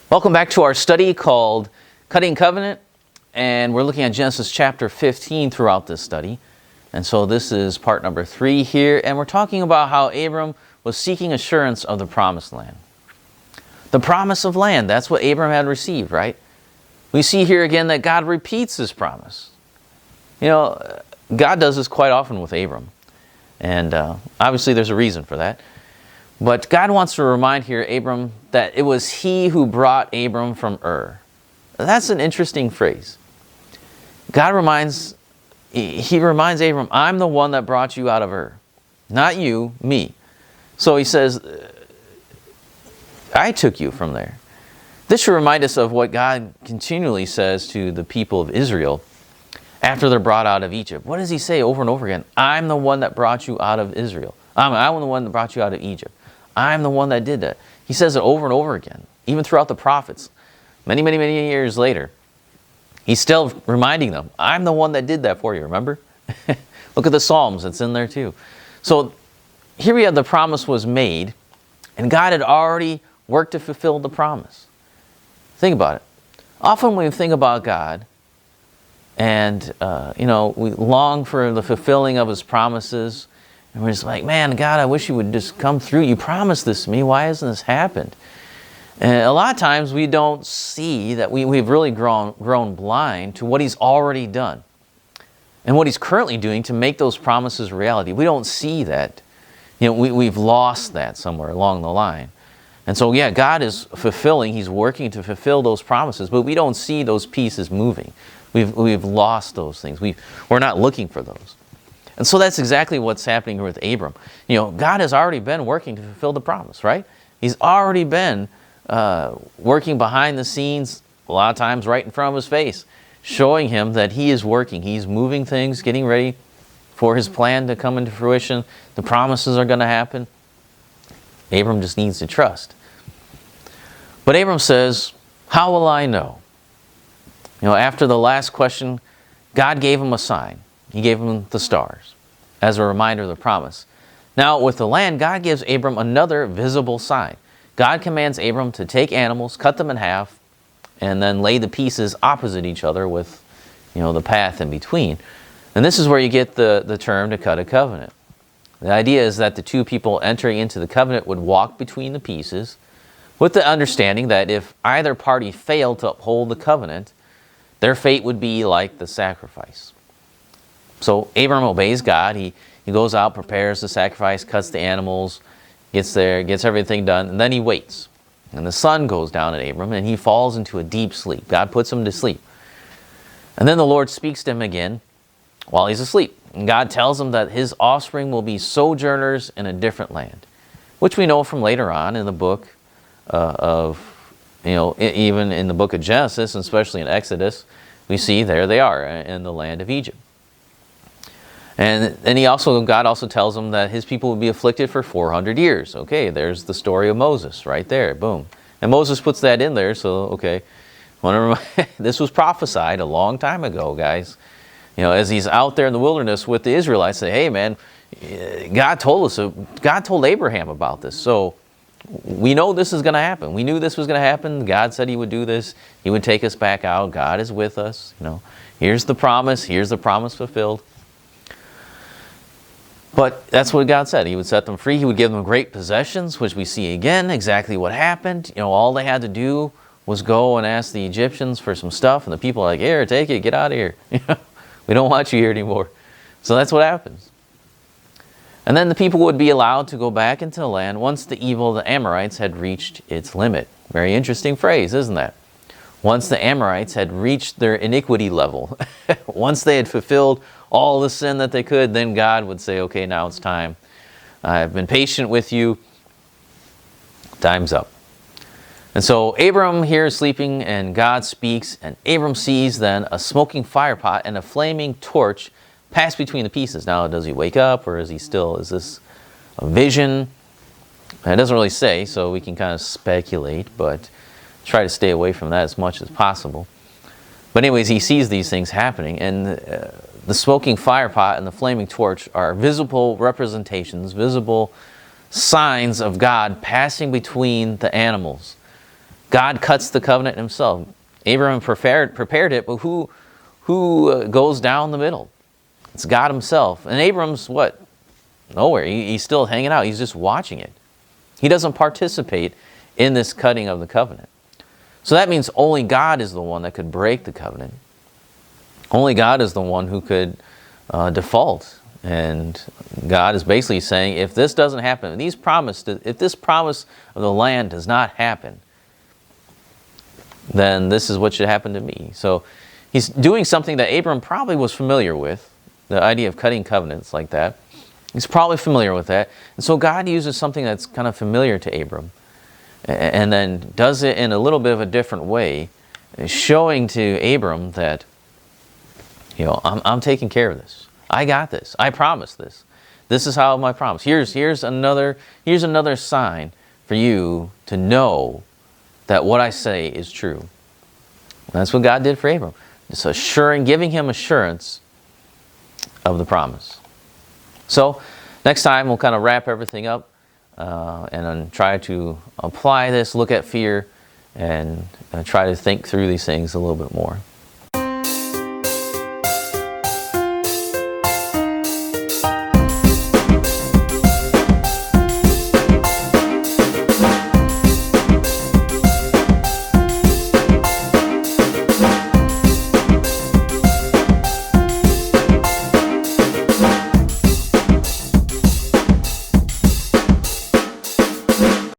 Welcome back to our study called Cutting Covenant, and we're looking at Genesis chapter 15 throughout this study. And so this is part number 3 here, and we're talking about how Abram was seeking assurance of the promised land. The promise of land, that's what Abram had received, right? We see here again that God repeats his promise. You know, God does this quite often with Abram, and obviously there's a reason for that. But God wants to remind here Abram that it was he who brought Abram from Ur. That's an interesting phrase. God reminds Abram, I'm the one that brought you out of Ur. Not you, me. So he says, I took you from there. This should remind us of what God continually says to the people of Israel after they're brought out of Egypt. What does he say over and over again? I'm the one that brought you out of Israel. I'm the one that brought you out of Egypt. I'm the one that did that. He says it over and over again, even throughout the prophets. Many years later, he's still reminding them, I'm the one that did that for you, remember? Look at the Psalms, it's in there too. So here we have the promise was made, and God had already worked to fulfill the promise. Think about it. Often when we think about God, and we long for the fulfilling of his promises, and we're just like, man, God, I wish you would just come through. You promised this to me. Why hasn't this happened? And a lot of times we don't see that we've really grown blind to what he's already done and what he's currently doing to make those promises a reality. We don't see that. We've lost that somewhere along the line. And so, yeah, God is fulfilling. He's working to fulfill those promises, but we don't see those pieces moving. We've lost those things. We're not looking for those. And so that's exactly what's happening here with Abram. God has already been working to fulfill the promise, right? He's already been working behind the scenes, a lot of times right in front of his face, showing him that he is working. He's moving things, getting ready for his plan to come into fruition. The promises are going to happen. Abram just needs to trust. But Abram says, how will I know? After the last question, God gave him a sign. He gave him the stars as a reminder of the promise. Now, with the land, God gives Abram another visible sign. God commands Abram to take animals, cut them in half, and then lay the pieces opposite each other with, the path in between. And this is where you get the term to cut a covenant. The idea is that the two people entering into the covenant would walk between the pieces with the understanding that if either party failed to uphold the covenant, their fate would be like the sacrifice. So Abram obeys God. He goes out, prepares the sacrifice, cuts the animals, gets there, gets everything done, and then he waits. And the sun goes down at Abram, and he falls into a deep sleep. God puts him to sleep. And then the Lord speaks to him again while he's asleep. And God tells him that his offspring will be sojourners in a different land, which we know from later on in the book even in the book of Genesis, and especially in Exodus, we see there they are in the land of Egypt. And God also tells him that his people will be afflicted for 400 years. Okay, there's the story of Moses right there, boom. And Moses puts that in there, so okay. This was prophesied a long time ago, guys. As he's out there in the wilderness with the Israelites, say, hey man, God told Abraham about this. So we know this is going to happen. We knew this was going to happen. God said he would do this. He would take us back out. God is with us. Here's the promise. Here's the promise fulfilled. But that's what God said. He would set them free. He would give them great possessions, which we see again exactly what happened. All they had to do was go and ask the Egyptians for some stuff, and the people are like, here, take it, get out of here. We don't want you here anymore. So that's what happens. And then the people would be allowed to go back into the land once the evil of the Amorites had reached its limit. Very interesting phrase, isn't that? Once the Amorites had reached their iniquity level, once they had fulfilled all the sin that they could, then God would say, okay, now it's time. I've been patient with you. Time's up. And so Abram here is sleeping, and God speaks, and Abram sees then a smoking fire pot and a flaming torch pass between the pieces. Now, does he wake up, or is this a vision? It doesn't really say, so we can kind of speculate, but try to stay away from that as much as possible. But anyways, he sees these things happening, and the smoking fire pot and the flaming torch are visible representations, visible signs of God passing between the animals. God cuts the covenant himself. Abram prepared it, but who goes down the middle? It's God himself. And Abram's what? Nowhere. He's still hanging out. He's just watching it. He doesn't participate in this cutting of the covenant. So that means only God is the one that could break the covenant. Only God is the one who could default. And God is basically saying, if this doesn't happen, if this promise of the land does not happen, then this is what should happen to me. So he's doing something that Abram probably was familiar with, the idea of cutting covenants like that. He's probably familiar with that. And so God uses something that's kind of familiar to Abram and then does it in a little bit of a different way, showing to Abram that, I'm taking care of this. I got this. I promised this. This is how my promise. Here's another sign for you to know that what I say is true. And that's what God did for Abram. Just giving him assurance of the promise. So next time we'll kind of wrap everything up and then try to apply this, look at fear, and try to think through these things a little bit more.